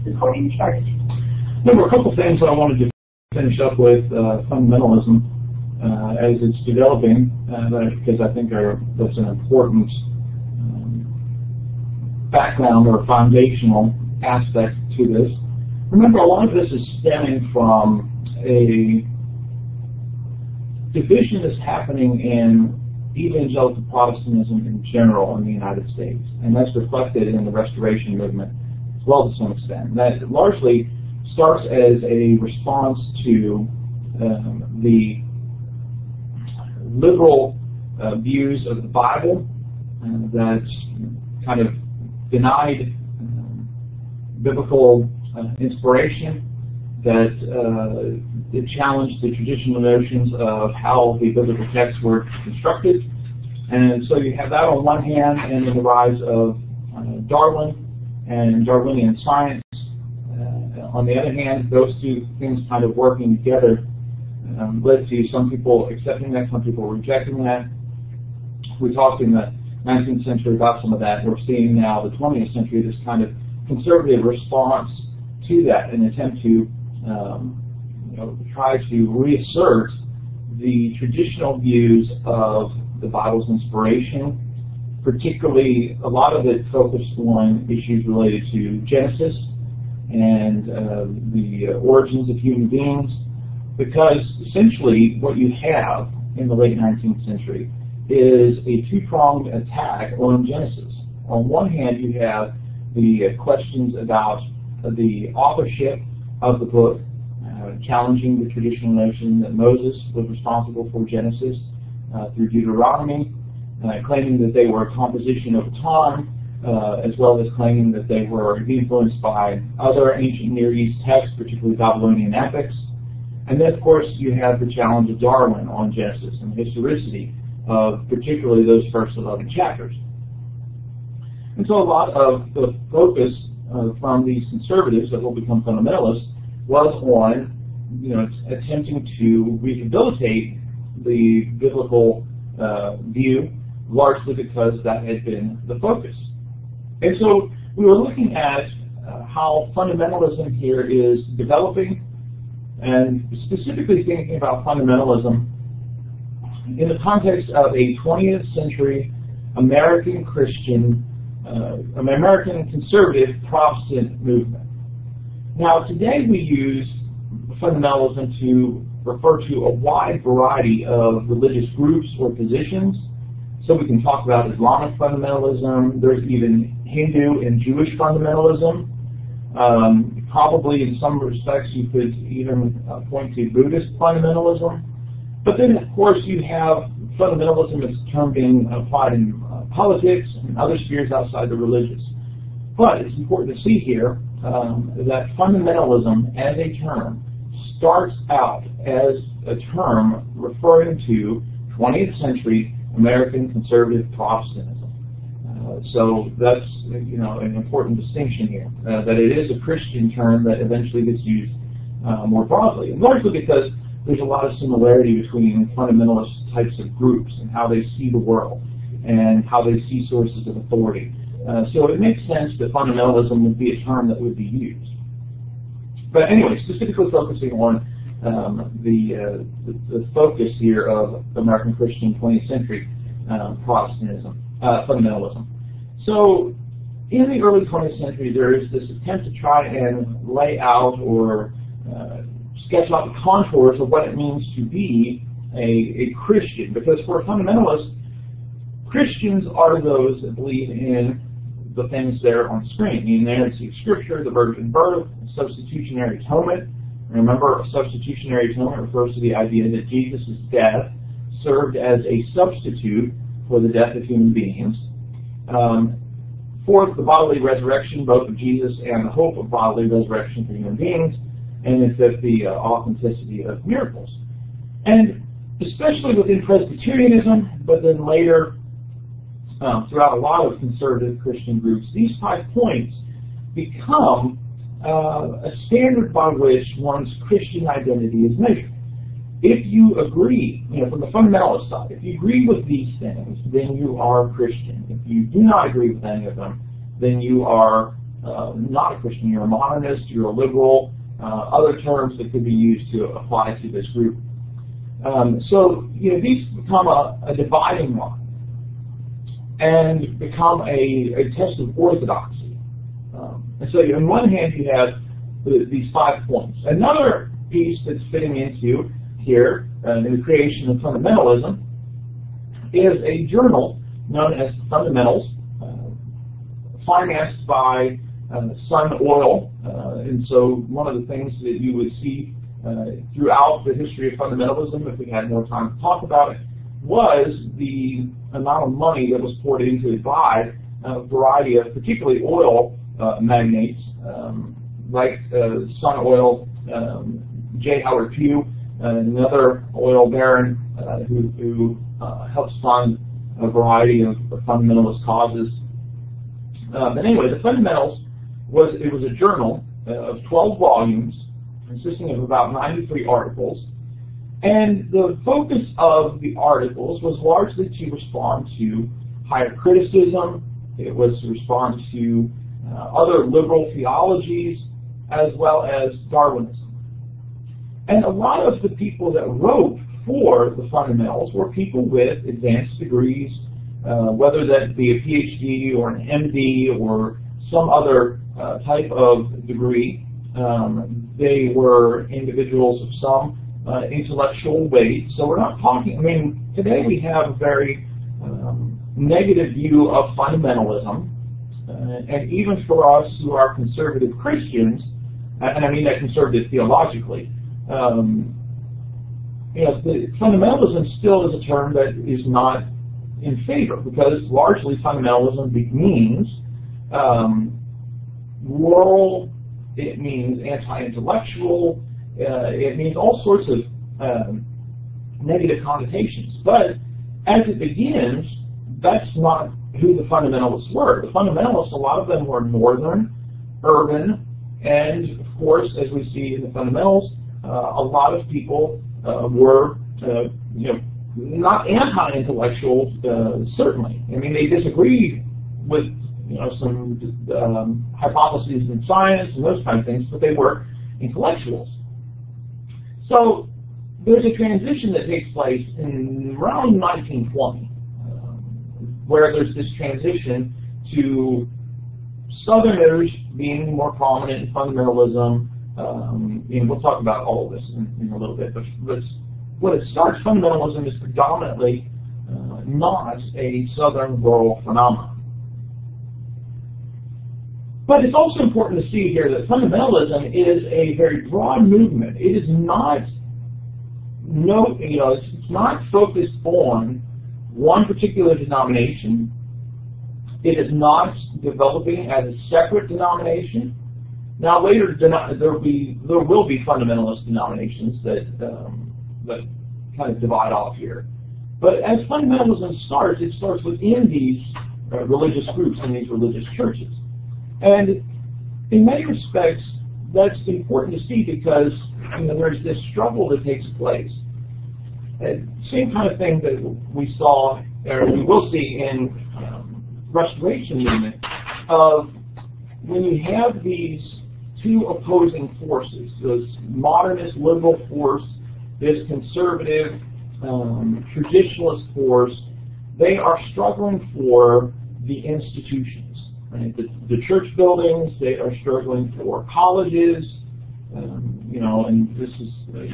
Recording started. There were a couple things that I wanted to finish up with fundamentalism as it's developing, because I think that's an important background or foundational aspect to this. Remember, a lot of this is stemming from a division that's happening in evangelical Protestantism in general in the United States, and that's reflected in the Restoration movement as well to some extent. And that largely starts as a response to the liberal views of the Bible that kind of denied biblical inspiration, that it challenged the traditional notions of how the biblical texts were constructed. And so you have that on one hand, and then the rise of Darwin and Darwinian science. On the other hand, those two things kind of working together led to some people accepting that, some people rejecting that. We talked in the 19th century about some of that. We're seeing now the 20th century this kind of conservative response to that, an attempt to try to reassert the traditional views of the Bible's inspiration. Particularly, a lot of it focused on issues related to Genesis and the origins of human beings, because essentially what you have in the late 19th century is a two-pronged attack on Genesis. On one hand, you have the questions about the authorship of the book, challenging the traditional notion that Moses was responsible for Genesis through Deuteronomy, claiming that they were a composition of time, as well as claiming that they were influenced by other ancient Near East texts, particularly Babylonian epics. And then, of course, you have the challenge of Darwin on Genesis and the historicity of particularly those first 11 chapters. And so a lot of the focus from these conservatives that will become fundamentalists was on attempting to rehabilitate the biblical view, largely because that had been the focus. And so we were looking at how fundamentalism here is developing, and specifically thinking about fundamentalism in the context of a 20th century American Christian, American conservative Protestant movement. Now, today we use fundamentalism to refer to a wide variety of religious groups or positions. So we can talk about Islamic fundamentalism. There's even Hindu and Jewish fundamentalism. Probably in some respects you could even point to Buddhist fundamentalism. But then, of course, you have fundamentalism as a term being applied in politics and other spheres outside the religious. But it's important to see here that fundamentalism as a term starts out as a term referring to 20th century American conservative Protestantism. So that's an important distinction here, that it is a Christian term that eventually gets used more broadly, and largely because there's a lot of similarity between fundamentalist types of groups and how they see the world and how they see sources of authority. So it makes sense that fundamentalism would be a term that would be used. But anyway, specifically focusing on the focus here of American Christian 20th century Protestantism, fundamentalism. So in the early 20th century, there is this attempt to try and lay out or sketch out the contours of what it means to be a Christian. Because for a fundamentalist, Christians are those that believe in the things there on screen, the inerrancy of Scripture, the virgin birth, substitutionary atonement. Remember, a substitutionary atonement refers to the idea that Jesus' death served as a substitute for the death of human beings. Fourth, the bodily resurrection, both of Jesus and the hope of bodily resurrection for human beings. And then fifth, the authenticity of miracles. And especially within Presbyterianism, but then later throughout a lot of conservative Christian groups, these 5 points become a standard by which one's Christian identity is measured. If you agree, from the fundamentalist side, if you agree with these things, then you are a Christian. If you do not agree with any of them, then you are not a Christian. You're a modernist, you're a liberal, other terms that could be used to apply to this group. So, these become a dividing line and become a test of orthodoxy. And so on one hand you have these 5 points. Another piece that's fitting into here in the creation of fundamentalism is a journal known as Fundamentals, financed by Sun Oil. And so one of the things that you would see throughout the history of fundamentalism, if we had more time to talk about it, was the amount of money that was poured into it by a variety of, particularly oil magnates, like Sun Oil, J. Howard Pugh, another oil baron who helps fund a variety of fundamentalist causes. But anyway, the Fundamentals was a journal of 12 volumes consisting of about 93 articles. And the focus of the articles was largely to respond to higher criticism. It was to respond to other liberal theologies, as well as Darwinism. And a lot of the people that wrote for the Fundamentals were people with advanced degrees, whether that be a PhD or an MD or some other type of degree. They were individuals of some intellectual weight. So we're not talking, today we have a very negative view of fundamentalism, and even for us who are conservative Christians, and I mean that conservative theologically, fundamentalism still is a term that is not in favor, because largely fundamentalism means moral, it means anti-intellectual, it means all sorts of negative connotations. But as it begins, that's not who the fundamentalists were. The fundamentalists, a lot of them were northern, urban, and of course, as we see in the fundamentals, a lot of people were, not anti-intellectual, certainly. They disagreed with, some hypotheses in science and those kind of things, but they were intellectuals. So there's a transition that takes place in around 1920, where there's this transition to Southerners being more prominent in fundamentalism. We'll talk about all of this in a little bit, but when it starts, fundamentalism is predominantly not a Southern rural phenomenon. But it's also important to see here that fundamentalism is a very broad movement. It is not it's not focused on one particular denomination. It is not developing as a separate denomination. Now later there will be fundamentalist denominations that kind of divide off here. But as fundamentalism starts, it starts within these religious groups and these religious churches. And in many respects, that's important to see because there's this struggle that takes place. Same kind of thing that we saw, or we will see in Restoration movement, of when you have these two opposing forces, this modernist liberal force, this conservative traditionalist force, they are struggling for the institutions. Right? The church buildings, they are struggling for colleges, and this is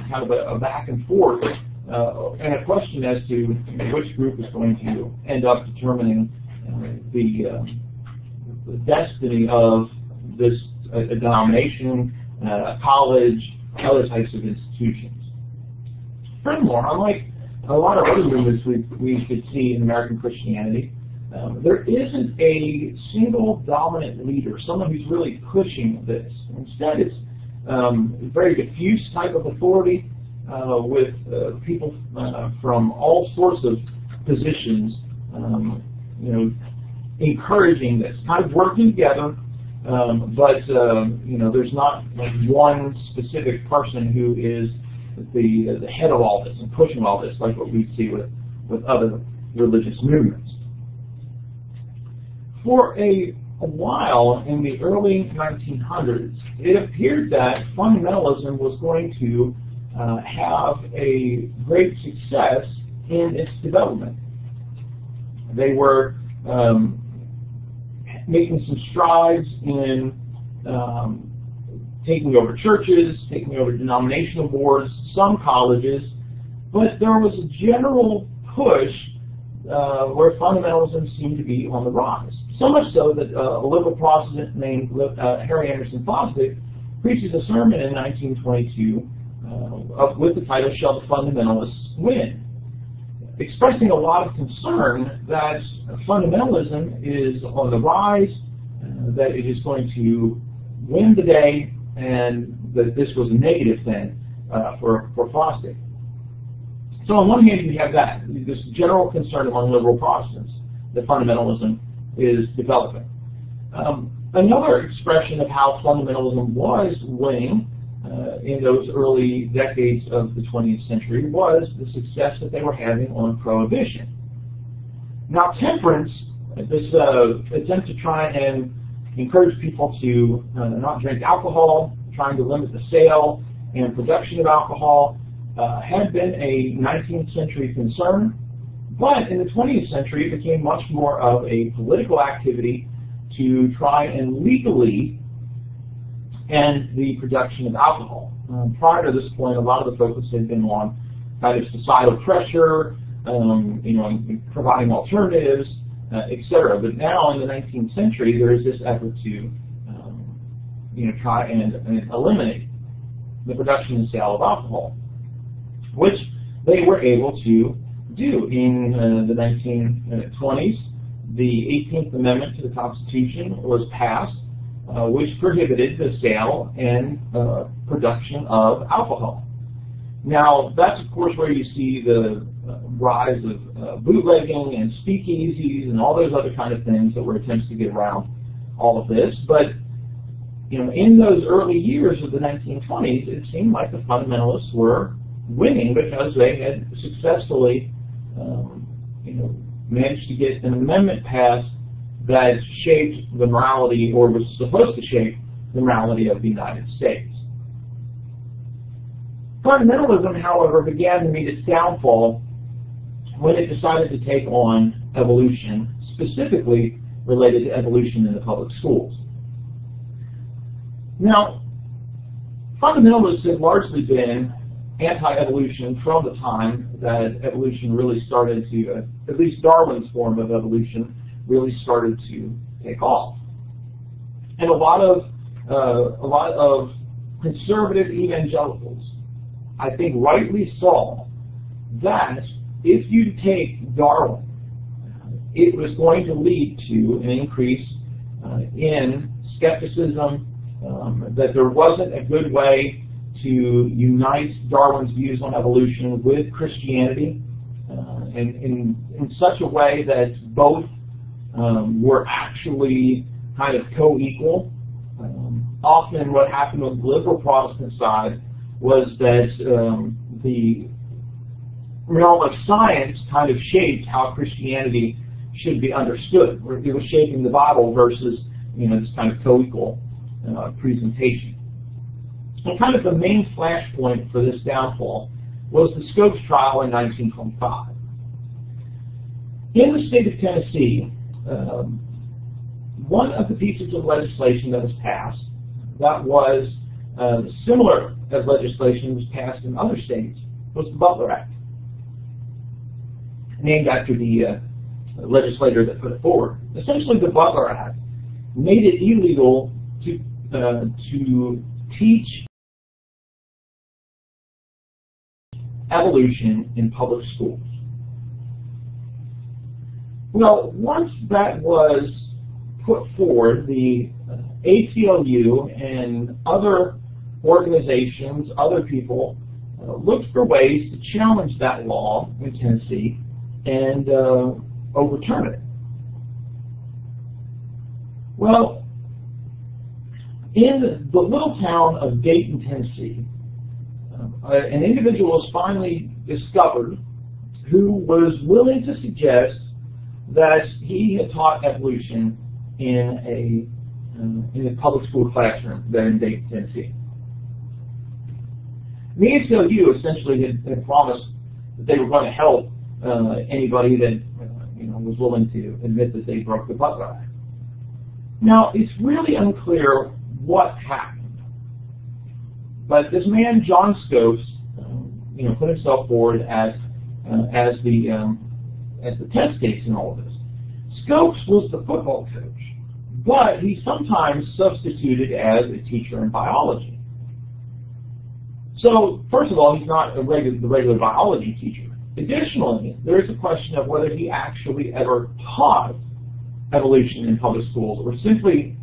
kind of a back and forth, and a question as to which group is going to end up determining the destiny of this denomination, a college, other types of institutions. Furthermore, unlike a lot of other movements we could see in American Christianity, there isn't a single dominant leader, someone who's really pushing this. Instead, it's a very diffuse type of authority with people from all sorts of positions, encouraging this, kind of working together, but there's not like one specific person who is the head of all this and pushing all this, like what we see with other religious movements. For a a while in the early 1900s, it appeared that fundamentalism was going to have a great success in its development. They were making some strides in taking over churches, taking over denominational boards, some colleges, but there was a general push where fundamentalism seemed to be on the rise. So much so that a liberal Protestant named Harry Anderson Fosdick preaches a sermon in 1922 with the title, "Shall the Fundamentalists Win?" expressing a lot of concern that fundamentalism is on the rise, that it is going to win the day, and that this was a negative thing for Fosdick. So on one hand, you have that, this general concern among liberal Protestants that fundamentalism is developing. Another expression of how fundamentalism was winning in those early decades of the 20th century was the success that they were having on prohibition. Now, temperance, this attempt to try and encourage people to not drink alcohol, trying to limit the sale and production of alcohol, had been a 19th century concern, but in the 20th century it became much more of a political activity to try and legally end the production of alcohol. Prior to this point, a lot of the focus had been on kind of societal pressure, providing alternatives, etc. But now in the 19th century, there is this effort to try and eliminate the production and sale of alcohol, which they were able to do. In the 1920s, the 18th Amendment to the Constitution was passed, which prohibited the sale and production of alcohol. Now, that's of course where you see the rise of bootlegging and speakeasies and all those other kind of things that were attempts to get around all of this. But in those early years of the 1920s, it seemed like the fundamentalists were winning because they had successfully, managed to get an amendment passed that shaped the morality, or was supposed to shape the morality of the United States. Fundamentalism, however, began to meet its downfall when it decided to take on evolution, specifically related to evolution in the public schools. Now, fundamentalists have largely been anti-evolution from the time that evolution really started to, at least Darwin's form of evolution, really started to take off. And a lot of conservative evangelicals, I think, rightly saw that if you take Darwin, it was going to lead to an increase in skepticism, that there wasn't a good way to unite Darwin's views on evolution with Christianity, and in such a way that both were actually kind of co-equal. Often what happened on the liberal Protestant side was that the realm of science kind of shaped how Christianity should be understood. It was shaping the Bible versus this kind of co-equal presentation. And kind of the main flashpoint for this downfall was the Scopes trial in 1925. In the state of Tennessee, one of the pieces of legislation that was passed that was similar as legislation was passed in other states was the Butler Act, named after the legislator that put it forward. Essentially, the Butler Act made it illegal to teach evolution in public schools. Well, once that was put forward, the ACLU and other organizations, other people, looked for ways to challenge that law in Tennessee and overturn it. Well, in the little town of Dayton, Tennessee, an individual was finally discovered who was willing to suggest that he had taught evolution in a public school classroom there in Dayton, Tennessee. The ACLU essentially had promised that they were going to help anybody that was willing to admit that they broke the Butler Act. Now, it's really unclear what happened, but this man, John Scopes, put himself forward as the test case in all of this. Scopes was the football coach, but he sometimes substituted as a teacher in biology. So, first of all, he's not the regular biology teacher. Additionally, there is a question of whether he actually ever taught evolution in public schools, or simply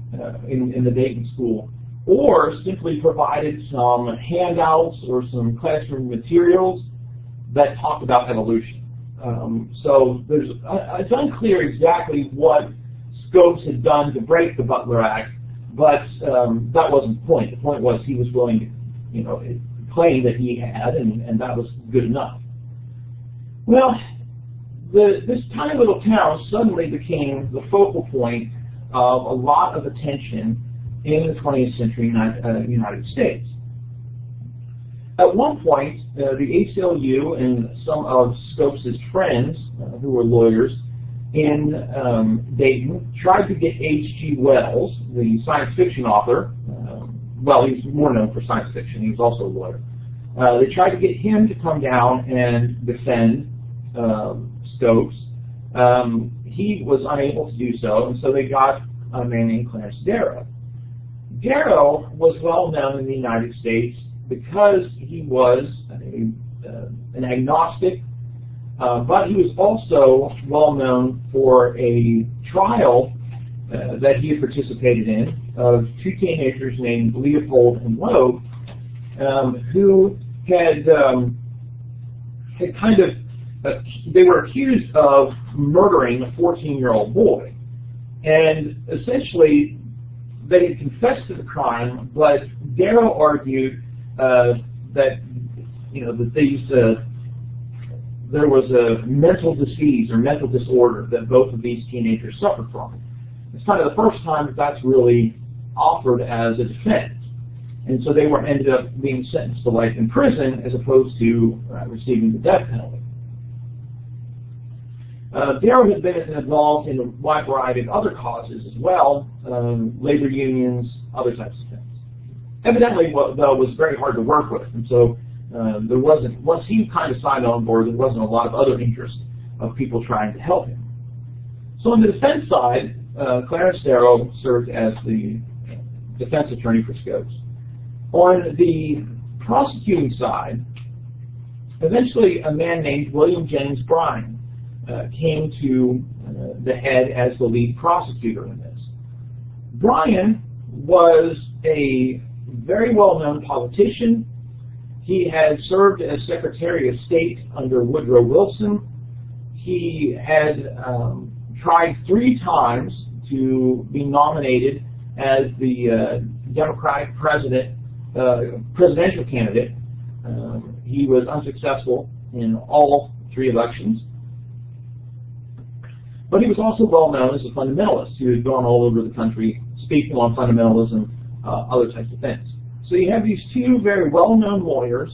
in the Dayton school, or simply provided some handouts or some classroom materials that talk about evolution. So it's unclear exactly what Scopes had done to break the Butler Act, but that wasn't the point. The point was he was willing to, claim that he had, and that was good enough. Well, this tiny little town suddenly became the focal point of a lot of attention in the 20th century United States. At one point, the ACLU and some of Scopes' friends, who were lawyers in Dayton, tried to get H.G. Wells, the science fiction author, he's more known for science fiction, he was also a lawyer. They tried to get him to come down and defend Scopes. He was unable to do so, and so they got a man named Clarence Darrow. Darrow was well known in the United States because he was an agnostic, but he was also well known for a trial that he had participated in of two teenagers named Leopold and Loeb, who had they were accused of murdering a 14-year-old boy. And essentially, they had confessed to the crime, but Darrow argued that there was a mental disease or mental disorder that both of these teenagers suffered from. It's kind of the first time that that's really offered as a defense. And so they ended up being sentenced to life in prison as opposed to receiving the death penalty. Darrow had been involved in a wide variety of other causes as well, labor unions, other types of things. Evidently, though, was very hard to work with, and so there wasn't, once he kind of signed on board, there wasn't a lot of other interest of people trying to help him. So on the defense side, Clarence Darrow served as the defense attorney for Scopes. On the prosecuting side, eventually a man named William Jennings Bryan came to the head as the lead prosecutor in this. Bryan was a very well-known politician. He had served as Secretary of State under Woodrow Wilson. He had tried 3 times to be nominated as the Democratic presidential candidate. He was unsuccessful in all 3 elections. But he was also well known as a fundamentalist who had gone all over the country speaking on fundamentalism, other types of things. So you have these 2 very well-known lawyers,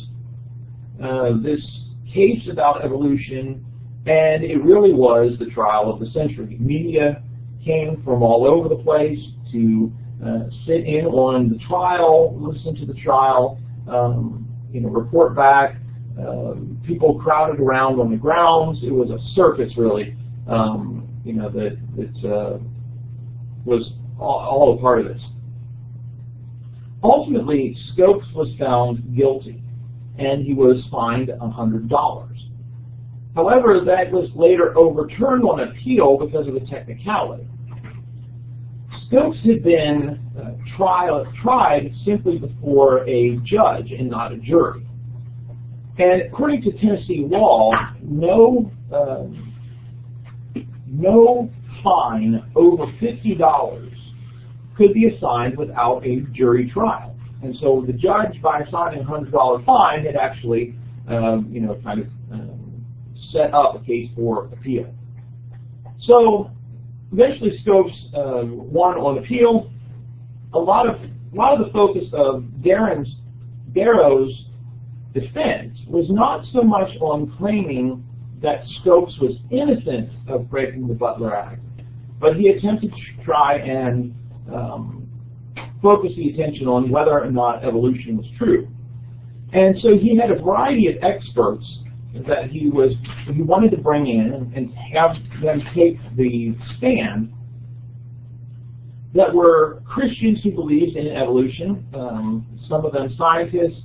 this case about evolution, and it really was the trial of the century. Media came from all over the place to sit in on the trial, listen to the trial, report back. People crowded around on the grounds. It was a circus, really. That was all a part of this. Ultimately, Scopes was found guilty, and he was fined $100. However, that was later overturned on appeal because of a technicality. Scopes had been tried simply before a judge and not a jury. And according to Tennessee law, no fine over $50 could be assigned without a jury trial. And so the judge, by assigning a $100 fine, had actually, set up a case for appeal. So eventually Scopes won on appeal. A lot of the focus of Darrow's defense was not so much on claiming that Scopes was innocent of breaking the Butler Act, but he attempted to try and focus the attention on whether or not evolution was true. And so he had a variety of experts that he wanted to bring in and have them take the stand that were Christians who believed in evolution, some of them scientists,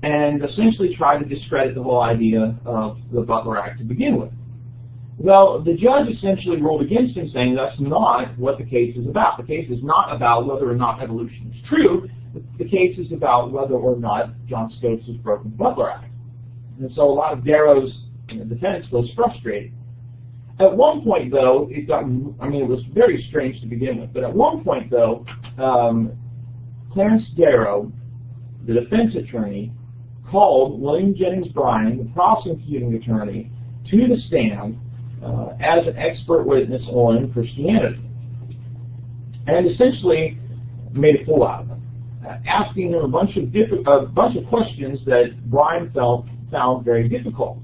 and essentially tried to discredit the whole idea of the Butler Act to begin with. Well, the judge essentially ruled against him, saying that's not what the case is about. The case is not about whether or not evolution is true. The case is about whether or not John Scopes has broken the Butler Act. And so a lot of Darrow's defense was frustrated. At one point, though, it was very strange to begin with, but at one point, though, Clarence Darrow, the defense attorney, called William Jennings Bryan, the prosecuting attorney, to the stand as an expert witness on Christianity, and essentially made a fool out of him, asking him a bunch of questions that Bryan found very difficult.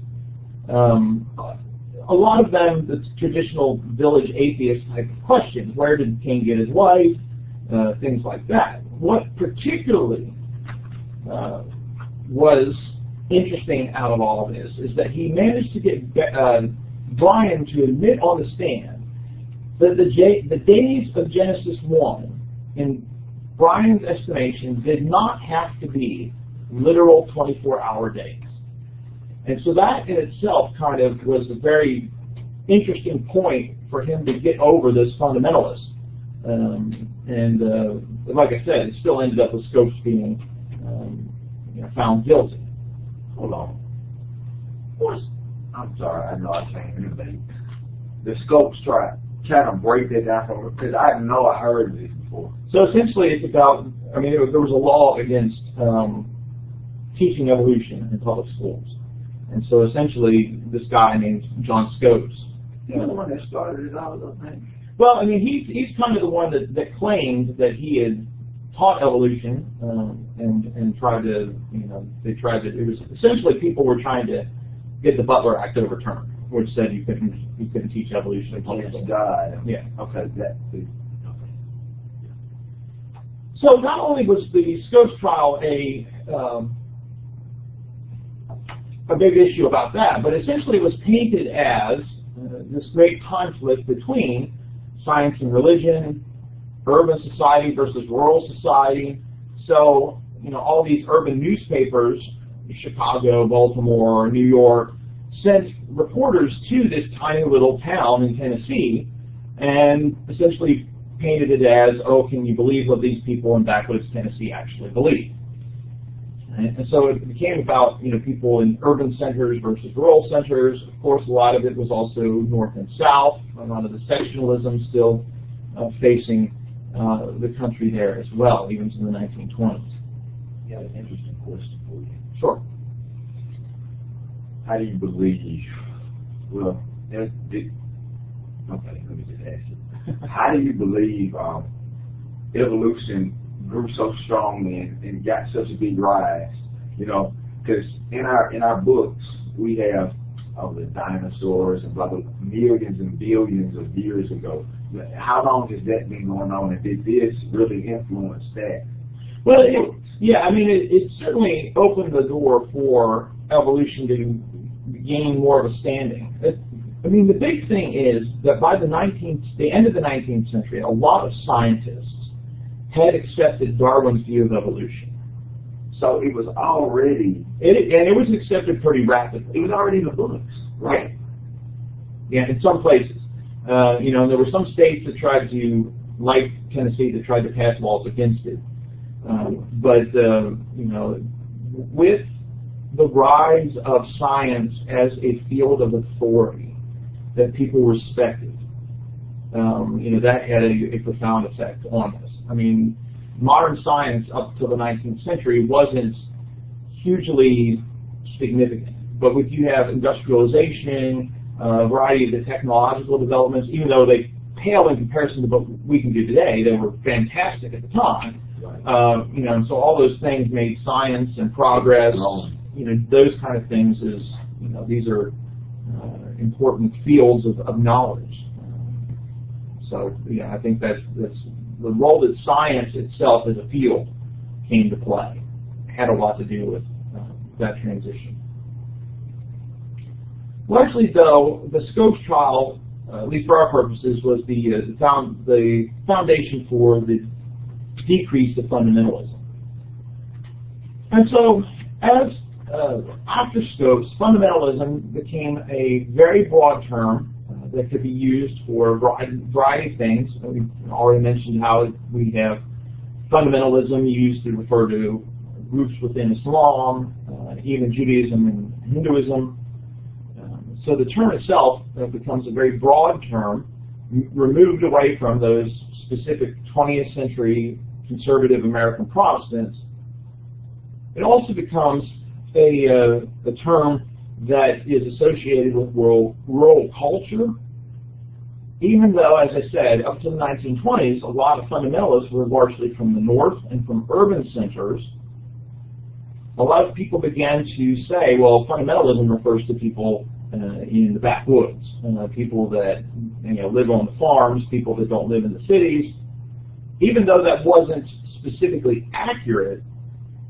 A lot of them, the traditional village atheist type of questions. Where did Cain get his wife? Things like that. What particularly was interesting out of all of this is that he managed to get Bryan to admit on the stand that the days of Genesis 1, in Bryan's estimation, did not have to be literal 24-hour days. And so that in itself kind of was a very interesting point for him to get over this fundamentalist. Like I said, it still ended up with Scopes being found guilty. Hold on. I'm sorry, I know I can't hear anything. The Scopes try to break that down for me, because I know I heard this before. So essentially it's about, there was a law against teaching evolution in public schools. And so essentially this guy named John Scopes. You're the one that started it all up, man. Well, he's kind of the one that claimed that he had taught evolution and tried to, it was essentially people were trying to get the Butler Act overturned, which said you couldn't teach evolution in public schools. God. Yeah. Okay. So not only was the Scopes trial a big issue about that, but essentially it was painted as this great conflict between science and religion, urban society versus rural society. So, all these urban newspapers, Chicago, Baltimore, New York, sent reporters to this tiny little town in Tennessee and essentially painted it as, oh, can you believe what these people in backwoods Tennessee actually believe? And so it became about people in urban centers versus rural centers. Of course, a lot of it was also north and south. A lot of the sectionalism still facing the country there as well, even to the 1920s. I have an interesting question for you. Sure. How do you believe? Well, okay, let me just ask you. How do you believe evolution grew so strongly and got such a big rise? Because in our books we have the dinosaurs and blah blah, millions and billions of years ago. How long has that been going on, and did this really influence that? Well, it certainly opened the door for evolution to gain more of a standing. The big thing is that by the end of the 19th century, a lot of scientists had accepted Darwin's view of evolution. So it was already... And it was accepted pretty rapidly. It was already in the books, right? Yeah, in some places. There were some states that tried to, like Tennessee, that tried to pass laws against it. With the rise of science as a field of authority that people respected, that had a profound effect on us. Modern science up to the 19th century wasn't hugely significant. But if you have industrialization, a variety of the technological developments, even though they pale in comparison to what we can do today. They were fantastic at the time. And so all those things made science and progress, those kind of things these are important fields of knowledge. So I think that's the role that science itself as a field came to play had a lot to do with that transition. Largely, though, the Scopes trial, at least for our purposes, was the foundation for the decrease of fundamentalism. And so, after Scopes, fundamentalism became a very broad term that could be used for a variety of things. We already mentioned how we have fundamentalism used to refer to groups within Islam, even Judaism and Hinduism. So the term itself becomes a very broad term, removed away from those specific 20th century conservative American Protestants. It also becomes a term that is associated with rural culture, even though, as I said, up to the 1920s, a lot of fundamentalists were largely from the north and from urban centers. A lot of people began to say, well, fundamentalism refers to people in the backwoods, people that live on the farms, people that don't live in the cities. Even though that wasn't specifically accurate,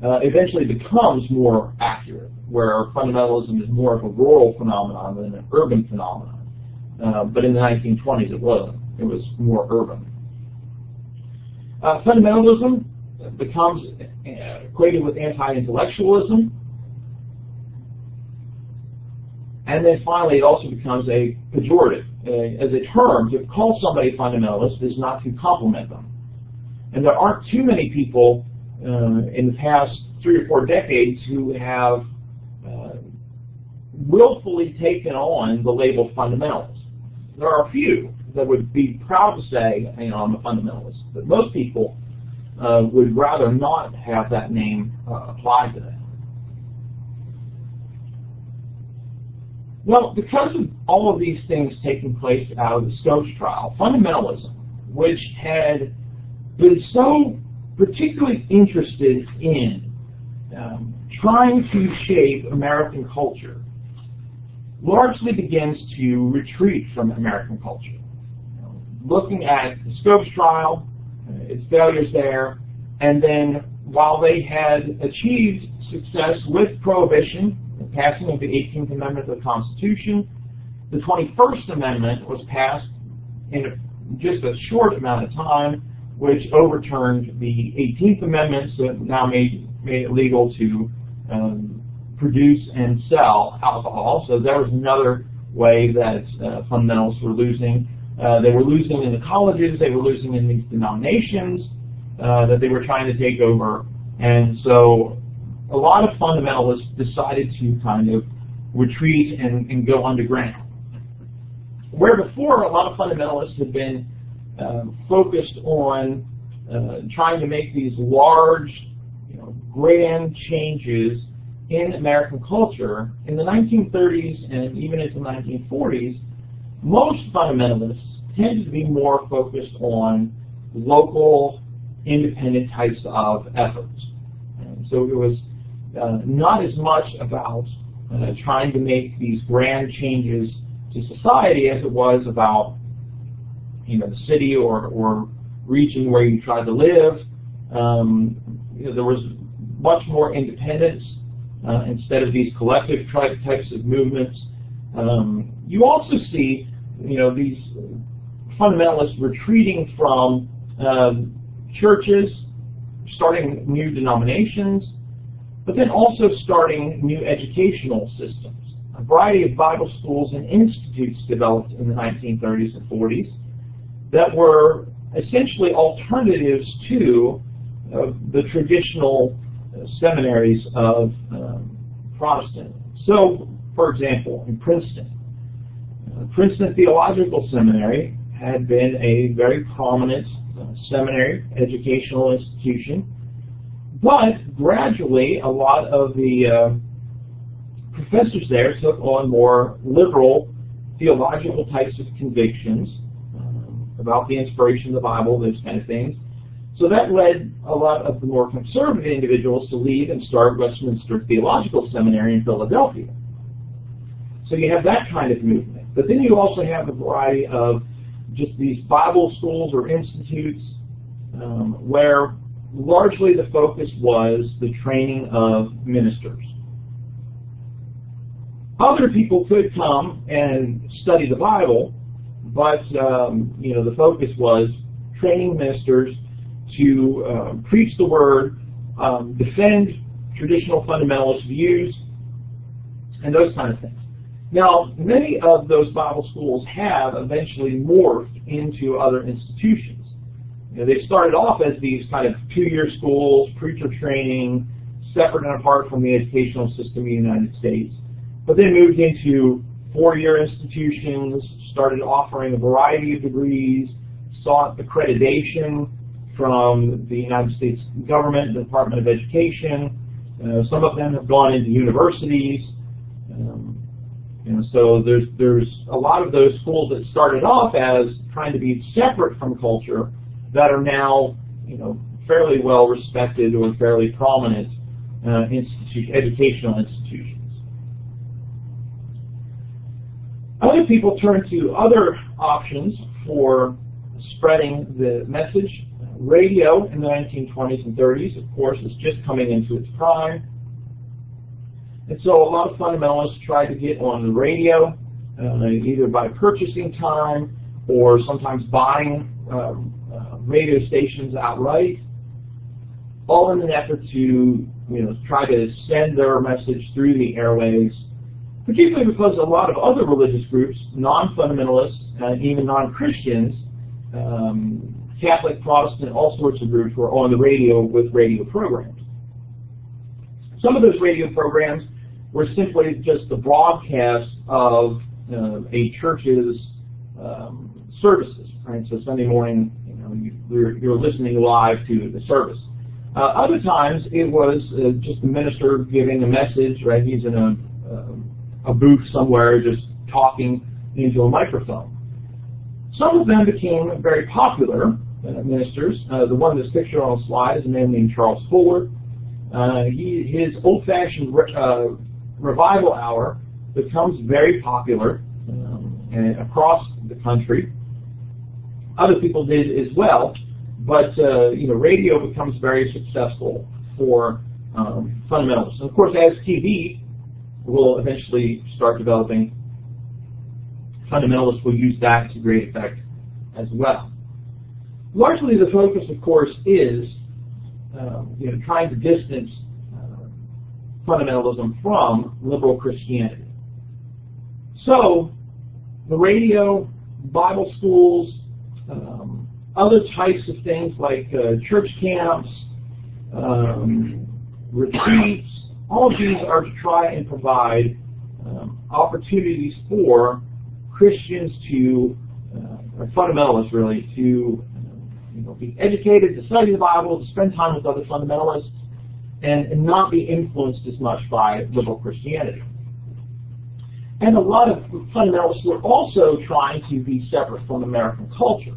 eventually becomes more accurate, where fundamentalism is more of a rural phenomenon than an urban phenomenon. But in the 1920s it wasn't. It was more urban. Fundamentalism becomes equated with anti-intellectualism. And then finally it also becomes a pejorative. As a term, to call somebody a fundamentalist is not to compliment them. And there aren't too many people in the past 3 or 4 decades who have willfully taken on the label fundamentalist. There are a few that would be proud to say, I'm a fundamentalist, but most people would rather not have that name applied to them. Well, because of all of these things taking place out of the Scopes trial, fundamentalism, which had been so particularly interested in trying to shape American culture, largely begins to retreat from American culture. Looking at the Scopes trial, its failures there, and then while they had achieved success with prohibition, the passing of the 18th Amendment of the Constitution, the 21st Amendment was passed in just a short amount of time, which overturned the 18th Amendment, so it now made it legal to produce and sell alcohol. So there was another way that fundamentalists were losing. They were losing in the colleges, they were losing in these denominations that they were trying to take over. And so a lot of fundamentalists decided to kind of retreat and go underground. Where before a lot of fundamentalists had been focused on trying to make these large, grand changes in American culture, in the 1930s and even into the 1940s, most fundamentalists tended to be more focused on local, independent types of efforts. And so it was not as much about trying to make these grand changes to society as it was about the city or region where you tried to live. There was much more independence instead of these collective types of movements. You also see these fundamentalists retreating from churches, starting new denominations, but then also starting new educational systems. A variety of Bible schools and institutes developed in the 1930s and 40s that were essentially alternatives to the traditional seminaries of Protestant. So, for example, in Princeton Theological Seminary had been a very prominent seminary, educational institution, but gradually a lot of the professors there took on more liberal theological types of convictions, about the inspiration of the Bible, those kind of things. So that led a lot of the more conservative individuals to leave and start Westminster Theological Seminary in Philadelphia. So you have that kind of movement. But then you also have a variety of just these Bible schools or institutes where largely the focus was the training of ministers. Other people could come and study the Bible, but the focus was training ministers to preach the Word, defend traditional fundamentalist views, and those kind of things. Now, many of those Bible schools have eventually morphed into other institutions. They started off as these kind of 2-year schools, preacher training, separate and apart from the educational system in the United States, but then moved into 4-year institutions, started offering a variety of degrees, sought accreditation from the United States government, the Department of Education. Some of them have gone into universities. So there's a lot of those schools that started off as trying to be separate from culture that are now, fairly well respected or fairly prominent educational institutions. Other people turn to other options for spreading the message. Radio in the 1920s and 30s, of course, is just coming into its prime. And so a lot of fundamentalists tried to get on the radio, either by purchasing time or sometimes buying radio stations outright, all in an effort to try to send their message through the airwaves, particularly because a lot of other religious groups, non-fundamentalists, and even non-Christians, Catholic, Protestant, all sorts of groups were on the radio with radio programs. Some of those radio programs were simply just the broadcast of a church's services. Right? So Sunday morning, you're listening live to the service. Other times, it was just the minister giving a message. Right? He's in a booth somewhere, just talking into a microphone. Some of them became very popular ministers. The one that's pictured on the slide is a man named Charles Fuller. His old-fashioned revival hour becomes very popular across the country. Other people did as well, but radio becomes very successful for fundamentalists. And of course, as TV will eventually start developing, fundamentalists will use that to great effect as well. Largely, the focus, of course, is trying to distance fundamentalism from liberal Christianity. So, the radio, Bible schools, other types of things like church camps, retreats, all of these are to try and provide opportunities for Christians to, or fundamentalists really, to be educated, to study the Bible, to spend time with other fundamentalists, and not be influenced as much by liberal Christianity. And a lot of fundamentalists were also trying to be separate from American culture.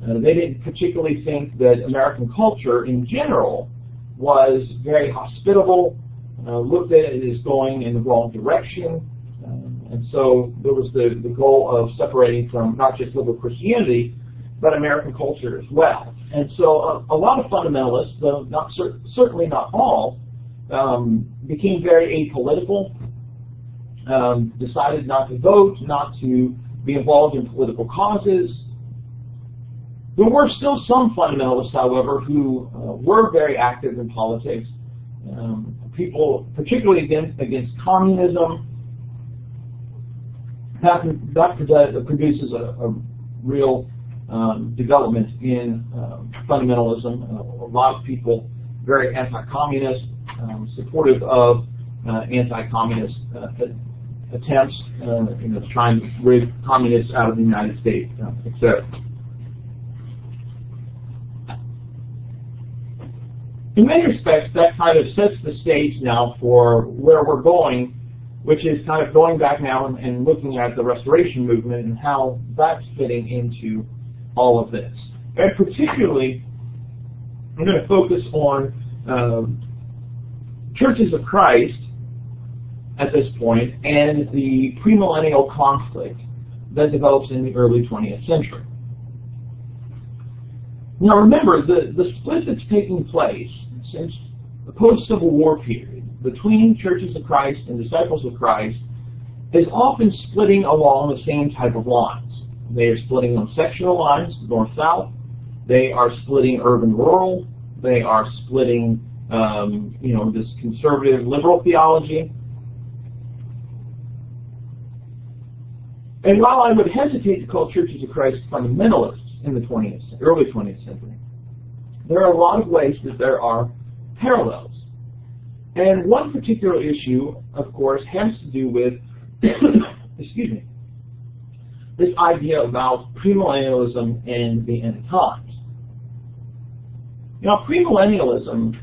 They didn't particularly think that American culture in general was very hospitable, looked at it as going in the wrong direction, and so there was the goal of separating from not just liberal Christianity, but American culture as well. And so a lot of fundamentalists, though certainly not all, became very apolitical, decided not to vote, not to be involved in political causes. There were still some fundamentalists, however, who were very active in politics. People, particularly against communism, that produces a real development in fundamentalism. A lot of people very anti-communist, supportive of anti-communist attempts, trying to rid communists out of the United States, etc. In many respects, that kind of sets the stage now for where we're going, which is kind of going back now and looking at the Restoration movement and how that's fitting into all of this. And particularly, I'm going to focus on churches of Christ at this point and the premillennial conflict that develops in the early 20th century. Now remember, the split that's taking place since the post-Civil War period between churches of Christ and disciples of Christ is often splitting along the same type of lines. They are splitting on sectional lines, north-south. They are splitting urban-rural. They are splitting, this conservative liberal theology. And while I would hesitate to call churches of Christ fundamentalists in the early 20th century, there are a lot of ways that there are parallels. And one particular issue, of course, has to do with, this idea about premillennialism and the end times. Now, premillennialism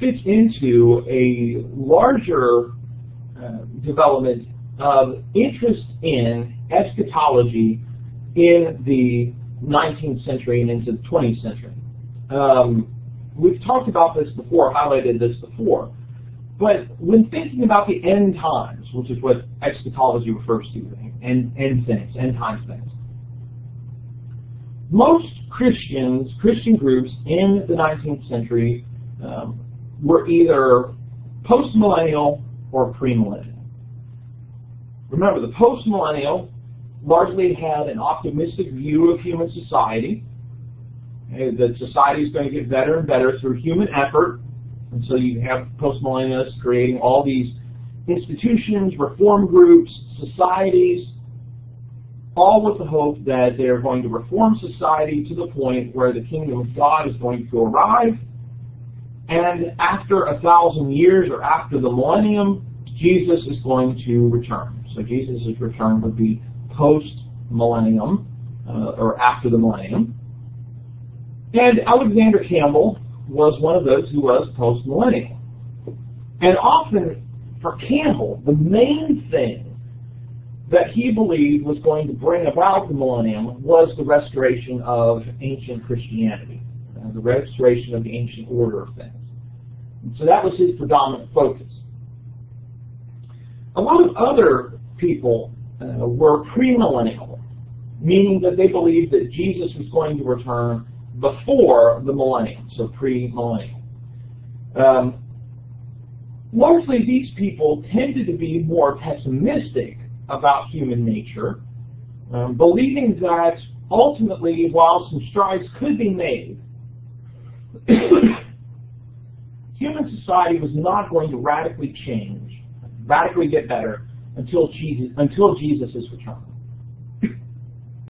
fits into a larger development of interest in eschatology in the 19th century and into the 20th century. We've talked about this before, highlighted this before, but when thinking about the end times, which is what eschatology refers to, end times things, most Christian groups in the 19th century were either post-millennial or premillennial. Remember, the post-millennial largely had an optimistic view of human society, that society is going to get better and better through human effort, and so you have post-millennialists creating all these institutions, reform groups, societies, all with the hope that they're going to reform society to the point where the kingdom of God is going to arrive, and after 1,000 years or after the millennium, Jesus is going to return. So Jesus' return would be post-millennium, or after the millennium. And Alexander Campbell was one of those who was post-millennial. And often, for Campbell, the main thing that he believed was going to bring about the millennium was the restoration of ancient Christianity, the restoration of the ancient order of things. And so that was his predominant focus. A lot of other people were premillennial, meaning that they believed that Jesus was going to return before the millennium, so pre-millennial. Largely, these people tended to be more pessimistic about human nature, believing that ultimately, while some strides could be made, human society was not going to radically change, radically get better until Jesus is returned.